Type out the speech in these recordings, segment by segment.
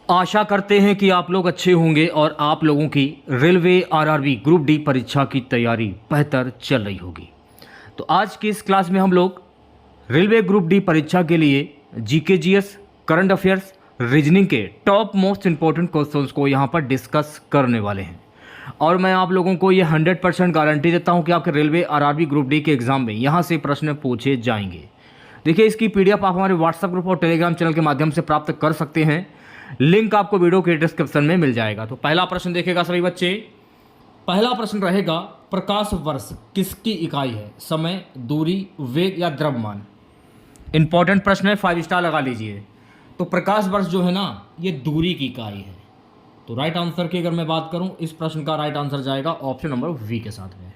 आशा करते हैं कि आप लोग अच्छे होंगे और आप लोगों की रेलवे आरआरबी ग्रुप डी परीक्षा की तैयारी बेहतर चल रही होगी। तो आज की इस क्लास में हम लोग रेलवे ग्रुप डी परीक्षा के लिए GK GS, current affairs, reasoning के टॉप मोस्ट इंपॉर्टेंट क्वेश्चंस को यहाँ पर डिस्कस करने वाले हैं। और मैं आप लोगों को ये 100% गारंटी देता हूँ कि आपके रेलवे आरआरबी ग्रुप डी के एग्जाम में यहाँ से प्रश्न पूछे जाएंगे। देखिए, इसकी पीडीएफ आप हमारे व्हाट्सएप ग्रुप और टेलीग्राम चैनल के माध्यम से प्राप्त कर सकते हैं। लिंक आपको वीडियो के डिस्क्रिप्शन में मिल जाएगा। तो पहला प्रश्न देखेगा सभी बच्चे। पहला प्रश्न रहेगा, प्रकाश वर्ष किसकी इकाई है? समय, दूरी, वेग या द्रव्यमान? इंपॉर्टेंट प्रश्न है, 5 स्टार लगा लीजिए। तो प्रकाश वर्ष जो है ना, ये दूरी की इकाई है। तो राइट आंसर की अगर मैं बात करूं, इस प्रश्न का राइट आंसर जाएगा ऑप्शन नंबर वी के साथ में।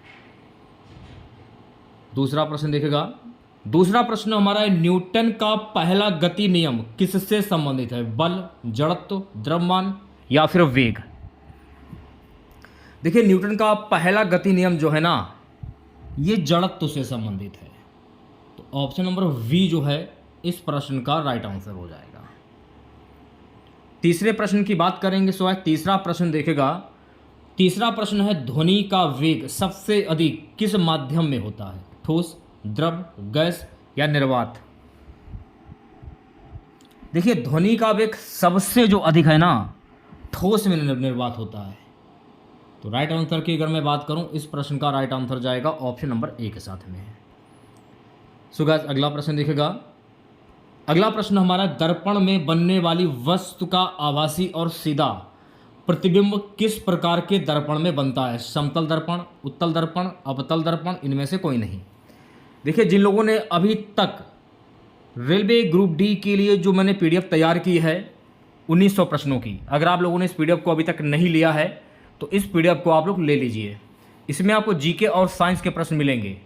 दूसरा प्रश्न देखेगा। दूसरा प्रश्न हमारा है, न्यूटन का पहला गति नियम किससे संबंधित है? बल, जड़त्व, द्रव्यमान या फिर वेग? देखिए, न्यूटन का पहला गति नियम जो है ना, ये जड़त्व से संबंधित है। तो ऑप्शन नंबर वी जो है इस प्रश्न का राइट आंसर हो जाएगा। तीसरे प्रश्न की बात करेंगे। सो है तीसरा प्रश्न देखेगा। तीसरा प्रश्न है, ध्वनि का वेग सबसे अधिक किस माध्यम में होता है? ठोस, द्रव, गैस या निर्वात? देखिए, ध्वनि का वेग सबसे जो अधिक है ना, ठोस में निर्वात होता है। तो राइट आंसर की अगर मैं बात करूं, इस प्रश्न का राइट आंसर जाएगा ऑप्शन नंबर ए के साथ में है। सो गाइस, अगला प्रश्न देखेगा। अगला प्रश्न हमारा, दर्पण में बनने वाली वस्तु का आभासी और सीधा प्रतिबिंब किस प्रकार के दर्पण में बनता है? समतल दर्पण, उत्तल दर्पण, अवतल दर्पण, इनमें से कोई नहीं। देखिए, जिन लोगों ने अभी तक रेलवे ग्रुप डी के लिए जो मैंने पीडीएफ तैयार की है 1900 प्रश्नों की, अगर आप लोगों ने इस पीडीएफ को अभी तक नहीं लिया है तो इस पीडीएफ को आप लोग ले लीजिए। इसमें आपको जीके और साइंस के प्रश्न मिलेंगे।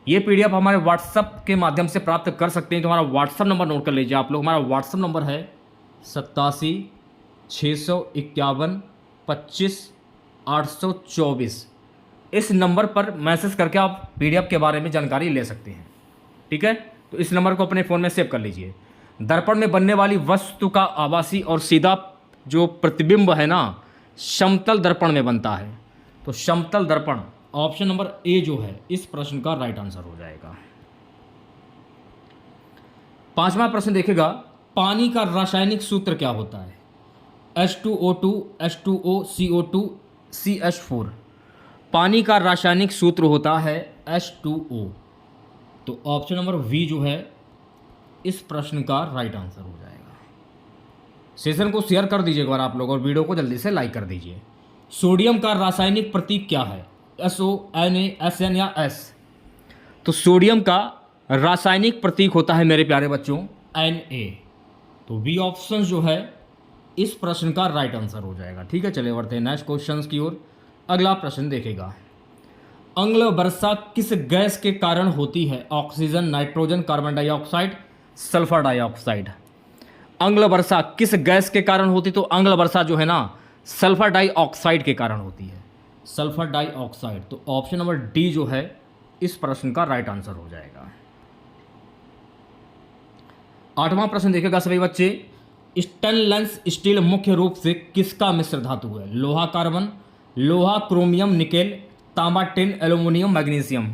ये पीडीएफ हमारे व्हाट्सएप के माध्यम से प्राप्त कर सकते हैं। तो हमारा व्हाट्सएप नंबर नोट कर लीजिए आप लोग। हमारा व्हाट्सएप नंबर है 87 651 25 824। इस नंबर पर मैसेज करके आप पीडीएफ के बारे में जानकारी ले सकते हैं। ठीक है, तो इस नंबर को अपने फ़ोन में सेव कर लीजिए। दर्पण में बनने वाली वस्तु का आभासी और सीधा जो प्रतिबिंब है ना, समतल दर्पण में बनता है। तो समतल दर्पण, ऑप्शन नंबर ए जो है इस प्रश्न का राइट आंसर हो जाएगा। पांचवा प्रश्न देखेगा। पानी का रासायनिक सूत्र क्या होता है? H2O2, H2O, CO2, CH4। पानी का रासायनिक सूत्र होता है H2O। तो ऑप्शन नंबर वी जो है इस प्रश्न का राइट आंसर हो जाएगा। सेशन को शेयर कर दीजिए एक बार आप लोग और वीडियो को जल्दी से लाइक कर दीजिए। सोडियम का रासायनिक प्रतीक क्या है? SO, Na, SN या S? तो सोडियम का रासायनिक प्रतीक होता है मेरे प्यारे बच्चों Na। तो बी ऑप्शन जो है इस प्रश्न का राइट आंसर हो जाएगा। ठीक है, चलिए बढ़ते हैं नेक्स्ट क्वेश्चन की ओर। अगला प्रश्न देखेगा। अम्ल वर्षा किस गैस के कारण होती है? Oxygen, nitrogen, carbon dioxide, sulphur dioxide? अम्ल वर्षा किस गैस के कारण होती? तो अम्ल वर्षा जो है ना, सल्फर डाइऑक्साइड के कारण होती है। Sulphur dioxide. तो ऑप्शन नंबर डी जो है इस प्रश्न का राइट आंसर हो जाएगा। आठवां प्रश्न देखेगा सभी बच्चे। स्टेनलेस स्टील मुख्य रूप से किसका मिश्र धातु है? लोहा कार्बन, लोहा क्रोमियम निकेल, तांबा tin, aluminium magnesium?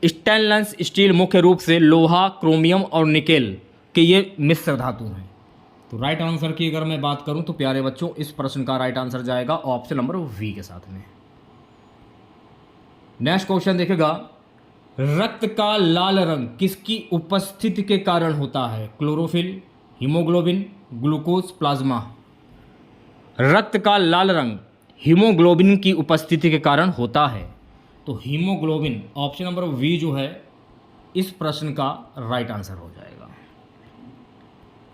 Stainless steel मुख्य रूप से लोहा, क्रोमियम और निकेल के ये मिश्र धातु हैं। तो राइट आंसर की अगर मैं बात करूं तो प्यारे बच्चों, इस प्रश्न का राइट आंसर जाएगा ऑप्शन नंबर वी के साथ में। नेक्स्ट क्वेश्चन देखेगा। रक्त का लाल रंग किसकी उपस्थिति के कारण होता है? Chlorophyll, haemoglobin, glucose, plasma? रक्त का लाल रंग हीमोग्लोबिन की उपस्थिति के कारण होता है। तो हीमोग्लोबिन, ऑप्शन नंबर वी जो है इस प्रश्न का राइट आंसर हो जाएगा।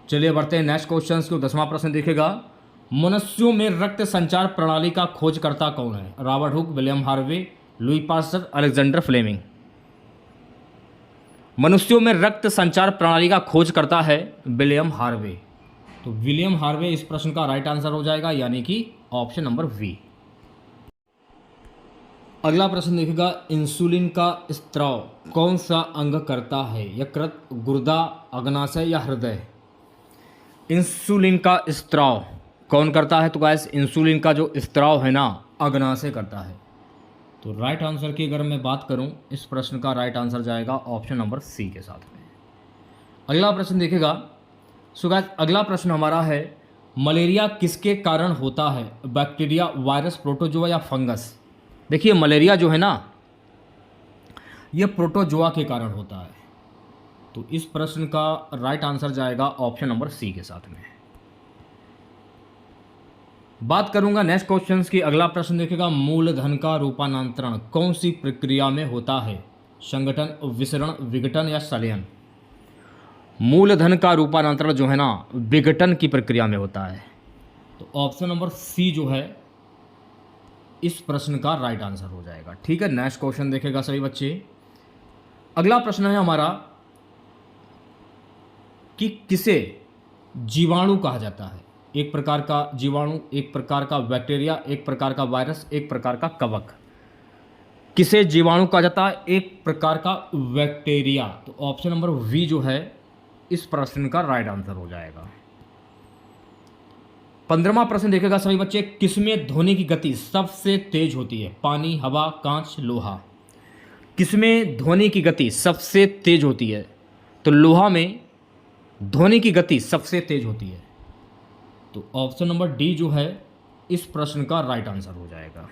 चलिए बढ़ते हैं नेक्स्ट क्वेश्चन को। 10वां प्रश्न देखेगा। मनुष्यों में रक्त संचार प्रणाली का खोजकर्ता कौन है? Robert Hooke, William Harvey, Louis Pasteur, Alexander Fleming? मनुष्यों में रक्त संचार प्रणाली का खोजकर्ता है विलियम हार्वे। तो विलियम हार्वे इस प्रश्न का राइट आंसर हो जाएगा, यानी कि ऑप्शन नंबर वी। अगला प्रश्न देखेगा। इंसुलिन का स्त्राव कौन सा अंग करता है? यकृत, गुर्दा, अग्नाशय या हृदय? इंसुलिन का स्त्राव कौन करता है? तो गैस इंसुलिन का जो स्त्राव है ना, अग्नाशय करता है। तो राइट आंसर की अगर मैं बात करूं, इस प्रश्न का राइट आंसर जाएगा ऑप्शन नंबर सी के साथ में। अगला प्रश्न देखिएगा। सो गाइस अगला प्रश्न हमारा है, मलेरिया किसके कारण होता है? बैक्टीरिया, वायरस, प्रोटोजोआ या फंगस? देखिए मलेरिया जो है ना, ये प्रोटोजोआ के कारण होता है। तो इस प्रश्न का राइट आंसर जाएगा ऑप्शन नंबर सी के साथ में। बात करूंगा नेक्स्ट क्वेश्चन की। अगला प्रश्न देखिएगा, मूलधन का रूपांतरण कौन सी प्रक्रिया में होता है? संगठन, विसरण, विघटन या संलयन? मूलधन का रूपांतरण जो है ना, विघटन की प्रक्रिया में होता है। तो ऑप्शन नंबर सी जो है इस प्रश्न का राइट आंसर हो जाएगा। ठीक है, नेक्स्ट क्वेश्चन देखेगा सभी बच्चे। अगला प्रश्न है हमारा कि किसे जीवाणु कहा जाता है? एक प्रकार का जीवाणु, एक प्रकार का बैक्टीरिया, एक प्रकार का वायरस, एक प्रकार का कवक। किसे जीवाणु कहा जाता है? एक प्रकार का बैक्टीरिया। तो ऑप्शन नंबर वी जो है इस प्रश्न का राइट आंसर हो जाएगा। 15वां प्रश्न देखेगा सभी बच्चे, किसमें ध्वनि की गति सबसे तेज होती है? पानी, हवा, कांच, लोहा? किसमें ध्वनि की गति सबसे तेज होती है? तो लोहा में ध्वनि की गति सबसे तेज होती है। तो ऑप्शन नंबर डी जो है इस प्रश्न का राइट आंसर हो जाएगा।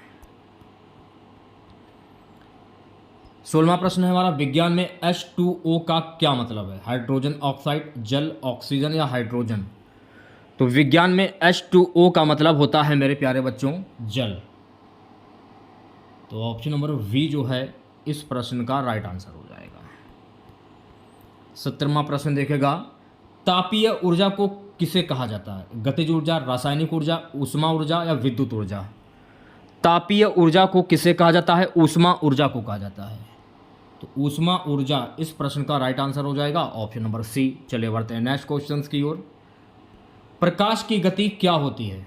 16वां प्रश्न है हमारा, विज्ञान में H2O का क्या मतलब है? हाइड्रोजन ऑक्साइड, जल, ऑक्सीजन या हाइड्रोजन? तो विज्ञान में H2O का मतलब होता है मेरे प्यारे बच्चों जल। तो ऑप्शन नंबर वी जो है इस प्रश्न का राइट आंसर हो जाएगा। 17वां प्रश्न देखेगा, तापीय ऊर्जा को किसे कहा जाता है? गतिज ऊर्जा, रासायनिक ऊर्जा, ऊष्मा ऊर्जा या विद्युत ऊर्जा? तापीय ऊर्जा को किसे कहा जाता है? ऊष्मा ऊर्जा को कहा जाता है। तो ऊष्मा ऊर्जा इस प्रश्न का राइट आंसर हो जाएगा ऑप्शन नंबर सी। चलिए बढ़ते हैं नेक्स्ट क्वेश्चन की ओर। प्रकाश की गति क्या होती है?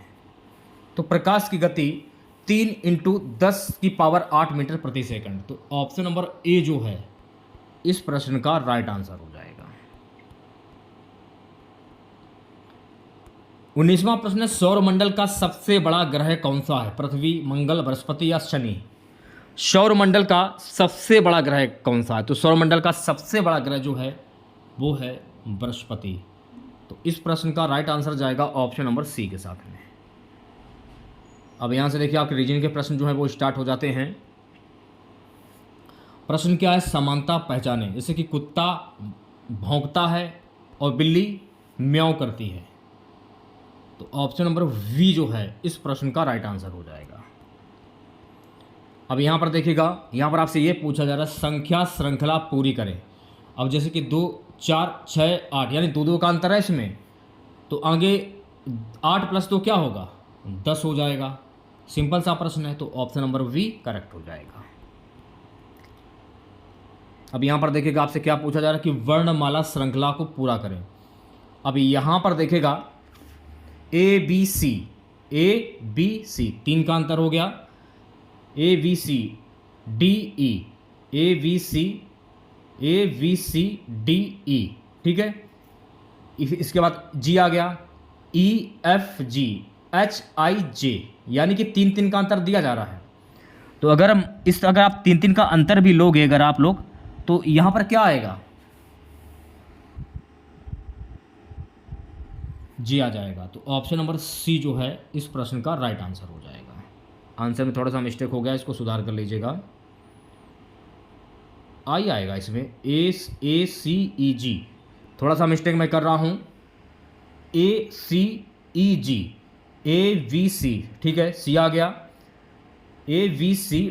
तो प्रकाश की गति 3 × 10⁸ मीटर प्रति सेकंड। तो ऑप्शन नंबर ए जो है इस प्रश्न का राइट आंसर हो जाएगा। 19वां प्रश्न है, सौरमंडल का सबसे बड़ा ग्रह कौन सा है? पृथ्वी, मंगल, बृहस्पति या शनि? सौरमंडल का सबसे बड़ा ग्रह कौन सा है? तो सौरमंडल का सबसे बड़ा ग्रह जो है वो है बृहस्पति। तो इस प्रश्न का राइट आंसर जाएगा ऑप्शन नंबर सी के साथ में। अब यहां से देखिए आपके रीजनिंग के प्रश्न जो है वो स्टार्ट हो जाते हैं। प्रश्न क्या है? समानता पहचाने। जैसे कि कुत्ता भौंकता है और बिल्ली म्याऊं करती है। तो ऑप्शन नंबर वी जो है इस प्रश्न का राइट आंसर हो जाएगा। अब यहाँ पर देखिएगा, यहाँ पर आपसे ये पूछा जा रहा है संख्या श्रृंखला पूरी करें। अब जैसे कि 2, 4, 6, 8 यानी 2 का अंतर है इसमें, तो आगे 8 + 2 क्या होगा? 10 हो जाएगा। सिंपल सा प्रश्न है, तो ऑप्शन नंबर वी करेक्ट हो जाएगा। अब यहाँ पर देखिएगा आपसे क्या पूछा जा रहा है कि वर्णमाला श्रृंखला को पूरा करें। अब यहाँ पर देखिएगा ABC 3 का अंतर हो गया, ABC DE DE, ठीक है। इसके बाद G आ गया, EFG HIJ, यानी कि 3 का अंतर दिया जा रहा है। तो अगर आप 3 का अंतर भी लोगे अगर आप लोग, तो यहां पर क्या आएगा? जी आ जाएगा। तो ऑप्शन नंबर सी जो है इस प्रश्न का राइट आंसर हो जाएगा। आंसर में थोड़ा सा मिस्टेक हो गया, इसको सुधार कर लीजिएगा। आई आएगा इसमें ACEG, थोड़ा सा मिस्टेक मैं कर रहा हूँ। ACEG AVC, ठीक है, सी आ गया। ABCDE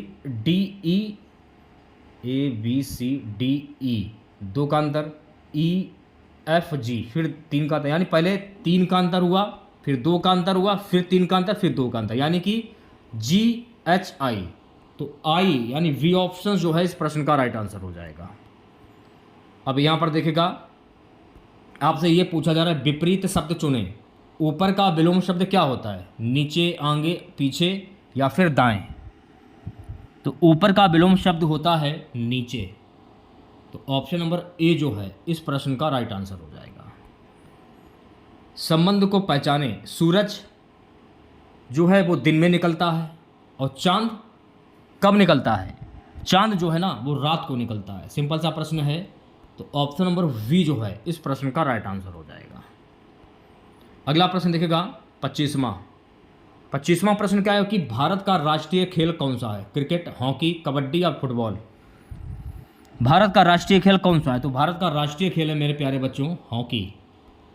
2 का अंतर, EFG फिर 3 का अंतर, यानी पहले 3 का अंतर हुआ, फिर 2 का अंतर हुआ, फिर 3 का अंतर, फिर 2 का अंतर, यानी कि GHI। तो आई यानी वी ऑप्शन जो है इस प्रश्न का राइट आंसर हो जाएगा। अब यहां पर देखिएगा आपसे ये पूछा जा रहा है विपरीत शब्द चुनें। ऊपर का विलोम शब्द क्या होता है? नीचे, आगे, पीछे या फिर दाएं? तो ऊपर का विलोम शब्द होता है नीचे। तो ऑप्शन नंबर ए जो है इस प्रश्न का राइट आंसर हो जाएगा। संबंध को पहचाने। सूरज जो है वो दिन में निकलता है और चांद कब निकलता है? चांद जो है ना वो रात को निकलता है। सिंपल सा प्रश्न है, तो ऑप्शन नंबर वी जो है इस प्रश्न का राइट आंसर हो जाएगा। अगला प्रश्न देखिएगा 25वां प्रश्न क्या है कि भारत का राष्ट्रीय खेल कौन सा है? क्रिकेट, हॉकी, कबड्डी या फुटबॉल? भारत का राष्ट्रीय खेल कौन सा है? तो भारत का राष्ट्रीय खेल है मेरे प्यारे बच्चों हॉकी।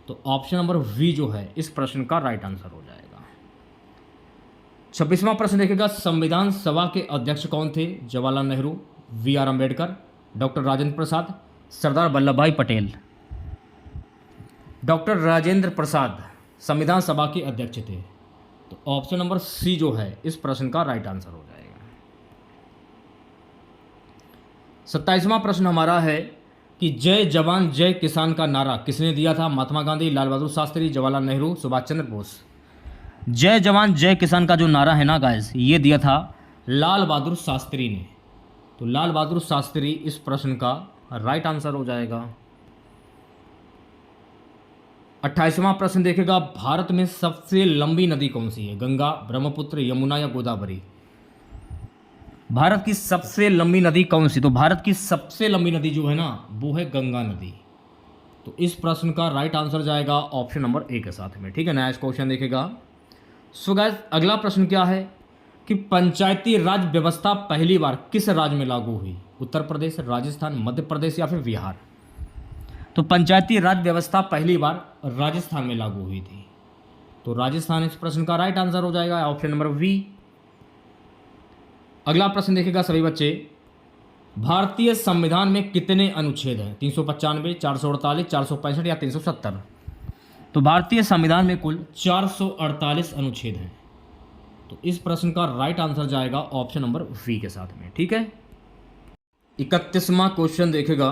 तो ऑप्शन नंबर वी जो है इस प्रश्न का राइट आंसर हो जाएगा। 26वां प्रश्न देखिएगा, संविधान सभा के अध्यक्ष कौन थे? Jawaharlal Nehru, B R Ambedkar, doctor Rajendra Prasad, Sardar Vallabhbhai Patel? Doctor Rajendra प्रसाद संविधान सभा के अध्यक्ष थे। तो ऑप्शन नंबर सी जो है इस प्रश्न का राइट आंसर हो जाएगा। 27वां प्रश्न हमारा है कि जय जवान जय किसान का नारा किसने दिया था? महात्मा गांधी, लाल बहादुर शास्त्री, जवाहरलाल नेहरू, सुभाष चंद्र बोस? जय जवान जय किसान का जो नारा है ना गाइस, ये दिया था लाल बहादुर शास्त्री ने। तो लाल बहादुर शास्त्री इस प्रश्न का राइट आंसर हो जाएगा। 28वां प्रश्न देखेगा, भारत में सबसे लंबी नदी कौन सी है? गंगा, ब्रह्मपुत्र, यमुना या गोदावरी? भारत की सबसे लंबी नदी कौन सी? तो भारत की सबसे लंबी नदी जो है ना वो है गंगा नदी। तो इस प्रश्न का राइट आंसर जाएगा ऑप्शन नंबर ए के साथ में। ठीक है, नेक्स्ट क्वेश्चन देखेगा। सो गाइस अगला प्रश्न क्या है कि पंचायती राज व्यवस्था पहली बार किस राज्य में लागू हुई? उत्तर प्रदेश, राजस्थान, मध्य प्रदेश या फिर बिहार? तो पंचायती राज व्यवस्था पहली बार राजस्थान में लागू हुई थी। तो राजस्थान इस प्रश्न का राइट आंसर हो जाएगा, ऑप्शन नंबर वी। अगला प्रश्न देखेगा सभी बच्चे, भारतीय संविधान में कितने अनुच्छेद हैं? 395, 448, 465 या 370? तो भारतीय संविधान में कुल 448 अनुच्छेद हैं। तो इस प्रश्न का राइट आंसर जाएगा ऑप्शन नंबर वी के साथ में। ठीक है, 31वां क्वेश्चन देखेगा।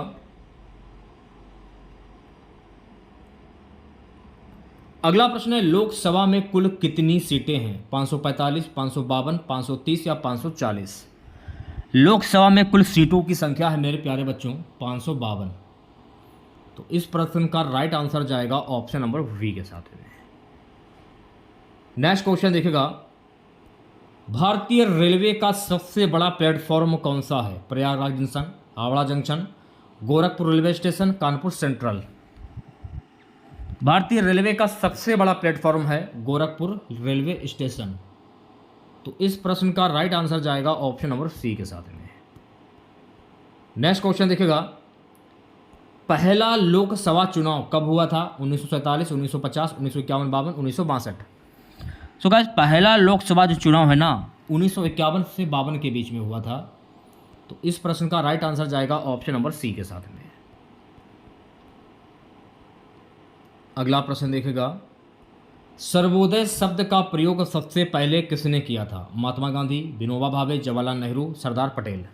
अगला प्रश्न है, लोकसभा में कुल कितनी सीटें हैं? 545, 552, 530 या 540? लोकसभा में कुल सीटों की संख्या है मेरे प्यारे बच्चों 552। तो इस प्रश्न का राइट आंसर जाएगा ऑप्शन नंबर वी के साथ में। नेक्स्ट क्वेश्चन देखेगा, भारतीय रेलवे का सबसे बड़ा प्लेटफॉर्म कौन सा है? Prayagraj junction, Howrah junction, Gorakhpur railway station, Kanpur central? भारतीय रेलवे का सबसे बड़ा प्लेटफॉर्म है गोरखपुर रेलवे स्टेशन। तो इस प्रश्न का राइट आंसर जाएगा ऑप्शन नंबर सी के साथ में। नेक्स्ट क्वेश्चन देखेगा, पहला लोकसभा चुनाव कब हुआ था? 1947, 1950, 1951, 52, 1962? सो गाइस पहला लोकसभा जो चुनाव है ना 1951 से 52 के बीच में हुआ था। तो इस प्रश्न का राइट आंसर जाएगा ऑप्शन नंबर सी के साथ में। अगला प्रश्न देखेगा, सर्वोदय शब्द का प्रयोग सबसे पहले किसने किया था? महात्मा गांधी, विनोबा भावे, जवाहरलाल नेहरू, सरदार पटेल?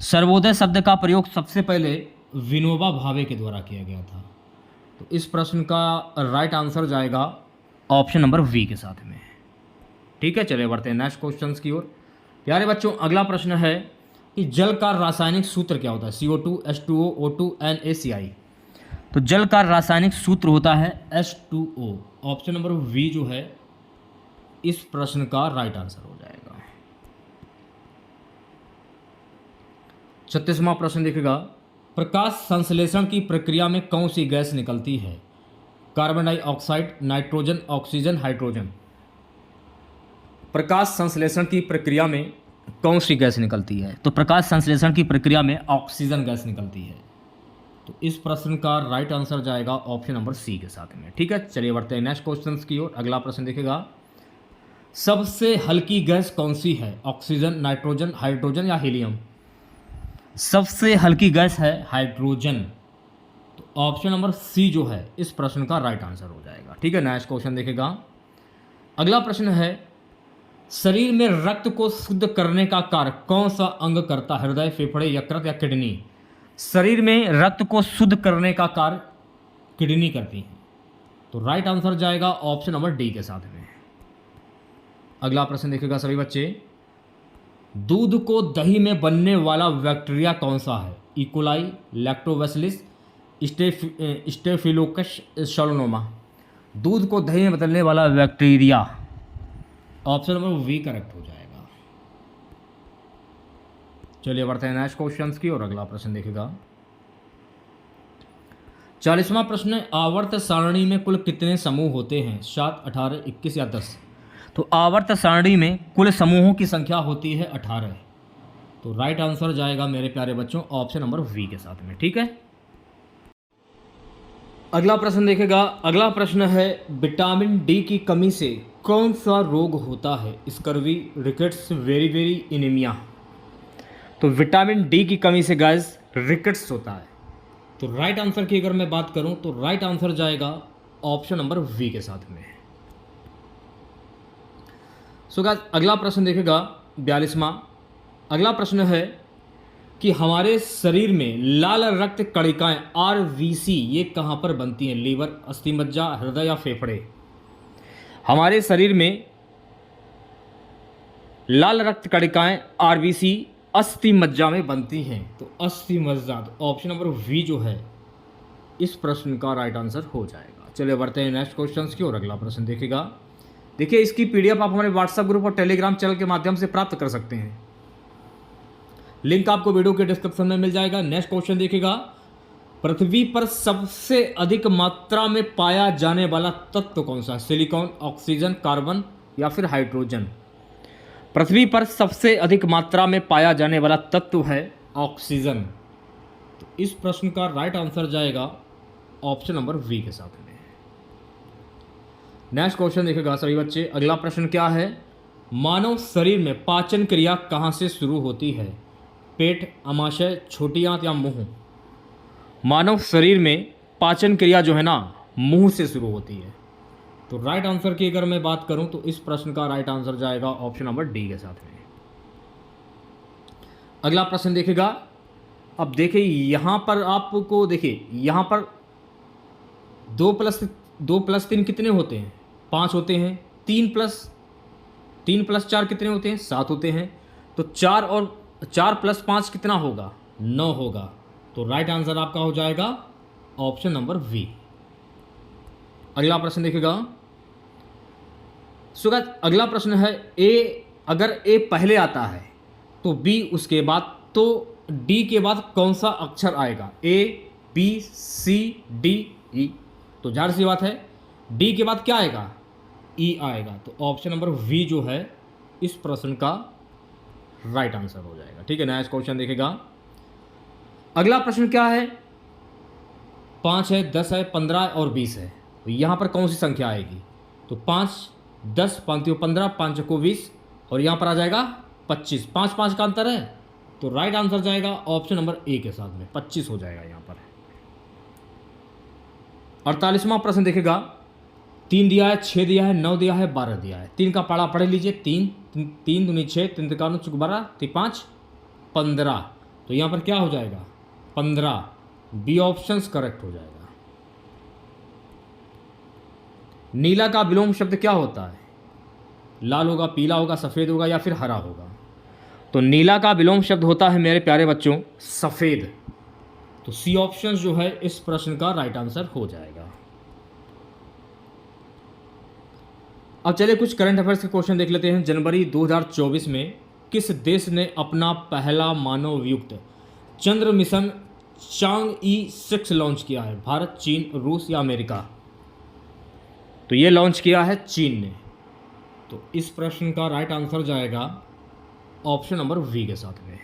सर्वोदय शब्द का प्रयोग सबसे पहले विनोबा भावे के द्वारा किया गया था। तो इस प्रश्न का राइट आंसर जाएगा ऑप्शन नंबर वी के साथ में। ठीक है, चलिए बढ़ते हैं नेक्स्ट क्वेश्चन की ओर। प्यारे बच्चों अगला प्रश्न है कि जल का रासायनिक सूत्र क्या होता है? CO2, H2O, O2, NaCl? तो जल का रासायनिक सूत्र होता है H2O। ऑप्शन नंबर वी जो है इस प्रश्न का राइट आंसर हो जाएगा। 36वां प्रश्न देखेगा, प्रकाश संश्लेषण की प्रक्रिया में कौन सी गैस निकलती है? Carbon dioxide, nitrogen, oxygen, hydrogen? प्रकाश संश्लेषण की प्रक्रिया में कौन सी गैस निकलती है? तो प्रकाश संश्लेषण की प्रक्रिया में ऑक्सीजन गैस निकलती है। तो इस प्रश्न का राइट आंसर जाएगा ऑप्शन नंबर सी के साथ में। ठीक है, चलिए बढ़ते हैं नेक्स्ट क्वेश्चन की ओर। अगला प्रश्न देखेगा, सबसे हल्की गैस कौन सी है? ऑक्सीजन, नाइट्रोजन, हाइड्रोजन या हीलियम? सबसे हल्की गैस है हाइड्रोजन। तो ऑप्शन नंबर सी जो है इस प्रश्न का राइट आंसर हो जाएगा। ठीक है, नेक्स्ट क्वेश्चन देखेगा। अगला प्रश्न है, शरीर में रक्त को शुद्ध करने का कार्य कौन सा अंग करता है? हृदय, फेफड़े, यकृत या किडनी? शरीर में रक्त को शुद्ध करने का कार्य किडनी करती है। तो राइट आंसर जाएगा ऑप्शन नंबर डी के साथ में। अगला प्रश्न देखेगा सभी बच्चे, दूध को दही में बनने वाला बैक्टीरिया कौन सा है? E coli, lactobacillus, staphylococcus salmonella? दूध को दही में बदलने वाला bacteria option number B correct हो जाएगा। चलिए बढ़ते हैं नेक्स्ट क्वेश्चन की और अगला प्रश्न देखेगा। 40वां प्रश्न है, आवर्त सारणी में कुल कितने समूह होते हैं? 7, 18, 21 या 10? तो आवर्त सारणी में कुल समूहों की संख्या होती है 18। तो राइट आंसर जाएगा मेरे प्यारे बच्चों ऑप्शन नंबर वी के साथ में। ठीक है, अगला प्रश्न देखेगा। अगला प्रश्न है, विटामिन डी की कमी से कौन सा रोग होता है? Scurvy, rickets, very anaemia? तो विटामिन डी की कमी से गाइस रिकेट्स होता है। तो राइट आंसर की अगर मैं बात करूं तो राइट आंसर जाएगा ऑप्शन नंबर वी के साथ में। सो गाइस अगला प्रश्न देखेगा 42वां। अगला प्रश्न है कि हमारे शरीर में लाल रक्त कणिकाएं आरबीसी ये कहां पर बनती हैं? लीवर, अस्थिमज्जा, हृदय या फेफड़े? हमारे शरीर में लाल रक्त कणिकाएं आरबीसी अस्थि मज्जा में बनती हैं। तो अस्थि मज्जा, तो ऑप्शन नंबर वी जो है इस प्रश्न का राइट आंसर हो जाएगा। चलिए बढ़ते हैं नेक्स्ट क्वेश्चन की और अगला प्रश्न देखेगा। देखिए इसकी पीडीएफ आप हमारे व्हाट्सएप ग्रुप और टेलीग्राम चैनल के माध्यम से प्राप्त कर सकते हैं। लिंक आपको वीडियो के डिस्क्रिप्शन में मिल जाएगा। नेक्स्ट क्वेश्चन देखेगा, पृथ्वी पर सबसे अधिक मात्रा में पाया जाने वाला तत्व कौन सा है? सिलिकॉन, ऑक्सीजन, कार्बन या फिर हाइड्रोजन? पृथ्वी पर सबसे अधिक मात्रा में पाया जाने वाला तत्व है ऑक्सीजन। तो इस प्रश्न का राइट आंसर जाएगा ऑप्शन नंबर वी के साथ में। नेक्स्ट क्वेश्चन देखेगा सभी बच्चे। अगला प्रश्न क्या है, मानव शरीर में पाचन क्रिया कहाँ से शुरू होती है? पेट, अमाशय, छोटी आंत या मुंह? मानव शरीर में पाचन क्रिया जो है ना मुंह से शुरू होती है। तो राइट आंसर की अगर मैं बात करूं तो इस प्रश्न का राइट आंसर जाएगा ऑप्शन नंबर डी के साथ में। अगला प्रश्न देखेगा। अब देखिए यहां पर आपको देखिए यहां पर 2 + 3 कितने होते हैं? 5 होते हैं। 3 + 4 कितने होते हैं? 7 होते हैं। तो 4 + 5 कितना होगा? 9 होगा। तो राइट आंसर आपका हो जाएगा ऑप्शन नंबर वी। अगला प्रश्न देखेगा। सो गाइस अगला प्रश्न है, ए अगर ए पहले आता है तो बी उसके बाद, तो डी के बाद कौन सा अक्षर आएगा? ए, बी, सी, डी, ई? तो जाहिर सी बात है डी के बाद क्या आएगा? ई आएगा। तो ऑप्शन नंबर वी जो है इस प्रश्न का राइट आंसर हो जाएगा। ठीक है, नेक्स्ट क्वेश्चन देखेगा। अगला प्रश्न क्या है, 5 है, 10 है, 15 और 20 है। तो यहाँ पर कौन सी संख्या आएगी? तो 5, 10, 5 15, 5 को 20 और यहाँ पर आ जाएगा 25। 5 5 का अंतर है। तो राइट आंसर जाएगा ऑप्शन नंबर ए के साथ में, 25 हो जाएगा यहाँ पर। 48वां प्रश्न देखेगा। 3 दिया है, 6 दिया है, 9 दिया है, 12 दिया है। 3 का पाड़ा पढ़ लीजिए। 3 दूनी 6, 3 तिकानु 12, 3 5 15। तो यहाँ पर क्या हो जाएगा? 15। बी ऑप्शन करेक्ट हो जाएगा। नीला का विलोम शब्द क्या होता है? लाल होगा, पीला होगा, सफ़ेद होगा या फिर हरा होगा? तो नीला का विलोम शब्द होता है मेरे प्यारे बच्चों सफ़ेद। तो सी ऑप्शन जो है इस प्रश्न का राइट आंसर हो जाएगा। अब चलिए कुछ करंट अफेयर्स के क्वेश्चन देख लेते हैं। जनवरी 2024 में किस देश ने अपना पहला मानवयुक्त चंद्र मिशन चांग-ई 6 लॉन्च किया है? भारत, चीन, रूस या अमेरिका? तो ये लॉन्च किया है चीन ने। तो इस प्रश्न का राइट आंसर जाएगा ऑप्शन नंबर वी के साथ में।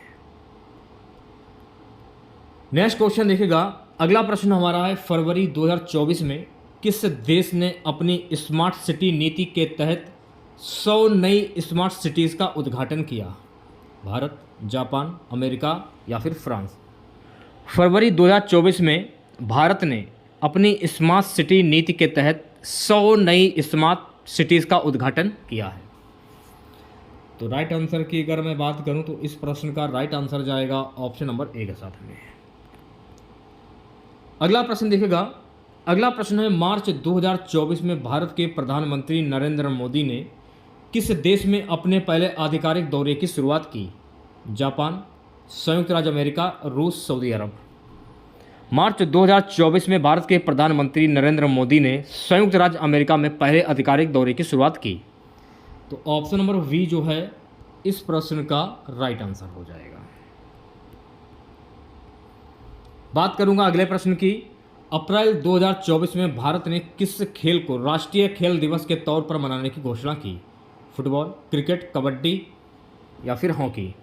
नेक्स्ट क्वेश्चन देखेगा। अगला प्रश्न हमारा है, फरवरी 2024 में किस देश ने अपनी स्मार्ट सिटी नीति के तहत 100 नई स्मार्ट सिटीज़ का उद्घाटन किया? भारत, जापान, अमेरिका या फिर फ्रांस? फरवरी 2024 में भारत ने अपनी स्मार्ट सिटी नीति के तहत 100 नई स्मार्ट सिटीज़ का उद्घाटन किया है। तो राइट आंसर की अगर मैं बात करूं तो इस प्रश्न का राइट आंसर जाएगा ऑप्शन नंबर ए के साथ में। अगला प्रश्न देखेगा। अगला प्रश्न है, मार्च 2024 में भारत के प्रधानमंत्री नरेंद्र मोदी ने किस देश में अपने पहले आधिकारिक दौरे की शुरुआत की? जापान, संयुक्त राज्य अमेरिका, रूस, सऊदी अरब? मार्च 2024 में भारत के प्रधानमंत्री नरेंद्र मोदी ने संयुक्त राज्य अमेरिका में पहले आधिकारिक दौरे की शुरुआत की। तो ऑप्शन नंबर वी जो है इस प्रश्न का राइट आंसर हो जाएगा। बात करूंगा अगले प्रश्न की। अप्रैल 2024 में भारत ने किस खेल को राष्ट्रीय खेल दिवस के तौर पर मनाने की घोषणा की? फुटबॉल, क्रिकेट, कबड्डी या फिर हॉकी?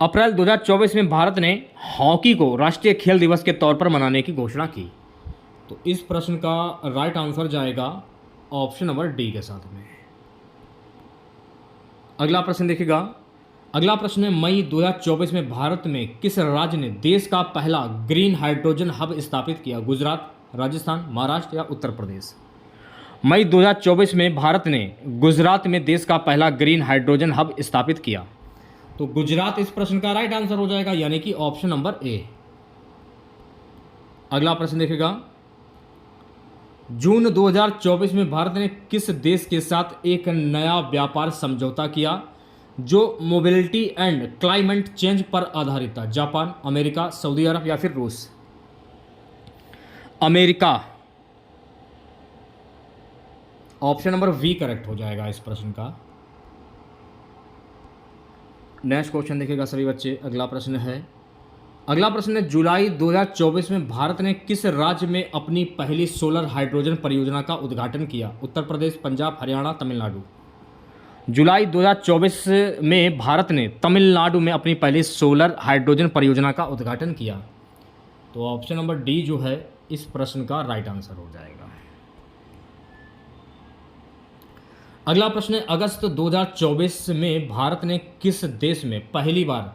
अप्रैल 2024 में भारत ने हॉकी को राष्ट्रीय खेल दिवस के तौर पर मनाने की घोषणा की। तो इस प्रश्न का राइट आंसर जाएगा ऑप्शन नंबर डी के साथ में। अगला प्रश्न देखिएगा। अगला प्रश्न है, मई 2024 में भारत में किस राज्य ने देश का पहला ग्रीन हाइड्रोजन हब स्थापित किया? गुजरात, राजस्थान, महाराष्ट्र या उत्तर प्रदेश? मई 2024 में भारत ने गुजरात में देश का पहला ग्रीन हाइड्रोजन हब स्थापित किया। तो गुजरात इस प्रश्न का राइट आंसर हो जाएगा, यानी कि ऑप्शन नंबर ए। अगला प्रश्न देखिएगा। जून 2024 में भारत ने किस देश के साथ एक नया व्यापार समझौता किया जो मोबिलिटी एंड क्लाइमेट चेंज पर आधारित था? जापान, अमेरिका, सऊदी अरब या फिर रूस? America. Option number B correct हो जाएगा इस प्रश्न का। नेक्स्ट क्वेश्चन देखिएगा सभी बच्चे। अगला प्रश्न है जुलाई 2024 में भारत ने किस राज्य में अपनी पहली सोलर हाइड्रोजन परियोजना का उद्घाटन किया? उत्तर प्रदेश, पंजाब, हरियाणा, तमिलनाडु? जुलाई 2024 में भारत ने तमिलनाडु में अपनी पहली सोलर हाइड्रोजन परियोजना का उद्घाटन किया। तो ऑप्शन नंबर डी जो है इस प्रश्न का राइट आंसर हो जाएगा। अगला प्रश्न है, अगस्त 2024 में भारत ने किस देश में पहली बार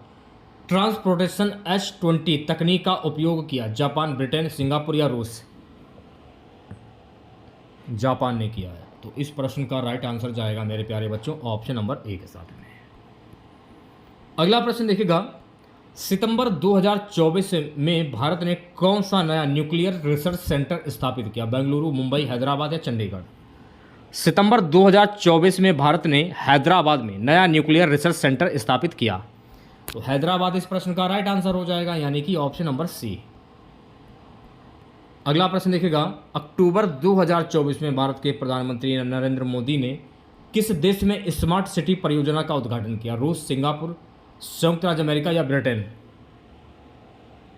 ट्रांसपोर्टेशन S20 तकनीक का उपयोग किया? जापान, ब्रिटेन, सिंगापुर या रूस? जापान ने किया है। तो इस प्रश्न का राइट आंसर जाएगा मेरे प्यारे बच्चों ऑप्शन नंबर ए के साथ में। अगला प्रश्न देखिएगा। सितंबर 2024 में भारत ने कौन सा नया न्यूक्लियर रिसर्च सेंटर स्थापित किया? बेंगलुरु, मुंबई, हैदराबाद या चंडीगढ़? सितंबर 2024 में भारत ने हैदराबाद में नया न्यूक्लियर रिसर्च सेंटर स्थापित किया। तो हैदराबाद इस प्रश्न का राइट आंसर हो जाएगा, यानी कि ऑप्शन नंबर सी। अगला प्रश्न देखिएगा। अक्टूबर 2024 में भारत के प्रधानमंत्री नरेंद्र मोदी ने किस देश में स्मार्ट सिटी परियोजना का उद्घाटन किया? रूस, सिंगापुर, संयुक्त राज्य अमेरिका या ब्रिटेन?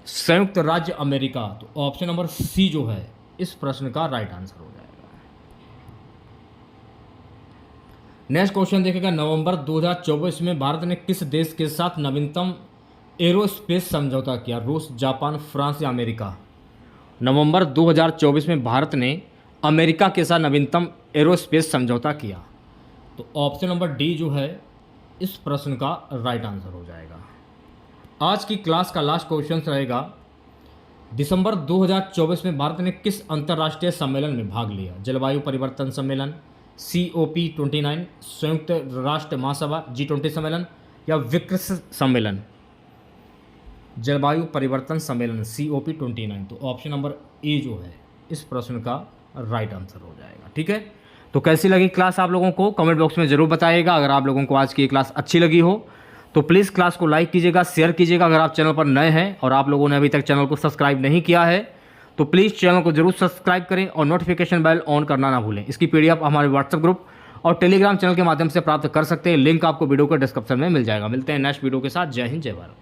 संयुक्त राज्य अमेरिका। तो ऑप्शन नंबर सी जो है इस प्रश्न का राइट आंसर हो जाएगा। नेक्स्ट क्वेश्चन देखिएगा। नवंबर 2024 में भारत ने किस देश के साथ नवीनतम एरोस्पेस समझौता किया? रूस, जापान, फ्रांस या अमेरिका? नवंबर 2024 में भारत ने अमेरिका के साथ नवीनतम एरोस्पेस समझौता किया। तो ऑप्शन नंबर डी जो है इस प्रश्न का राइट आंसर हो जाएगा। आज की क्लास का लास्ट क्वेश्चन रहेगा, दिसंबर 2024 में भारत ने किस अंतर्राष्ट्रीय सम्मेलन में भाग लिया? जलवायु परिवर्तन सम्मेलन, COP29, संयुक्त राष्ट्र महासभा, G20 सम्मेलन या विक्स सम्मेलन? जलवायु परिवर्तन सम्मेलन COP29। तो ऑप्शन नंबर ए जो है इस प्रश्न का राइट आंसर हो जाएगा। ठीक है, तो कैसी लगी क्लास आप लोगों को कमेंट बॉक्स में ज़रूर बताइएगा। अगर आप लोगों को आज की क्लास अच्छी लगी हो तो प्लीज़ क्लास को लाइक कीजिएगा, शेयर कीजिएगा। अगर आप चैनल पर नए हैं और आप लोगों ने अभी तक चैनल को सब्सक्राइब नहीं किया है तो प्लीज़ चैनल को जरूर सब्सक्राइब करें और नोटिफिकेशन बेल ऑन करना ना भूलें। इसकी PDF हमारे व्हाट्सएप ग्रुप और टेलीग्राम चैनल के माध्यम से प्राप्त कर सकते हैं। लिंक आपको वीडियो के डिस्क्रिप्शन में मिल जाएगा। मिलते हैं नेक्स्ट वीडियो के साथ। जय हिंद, जय भारत।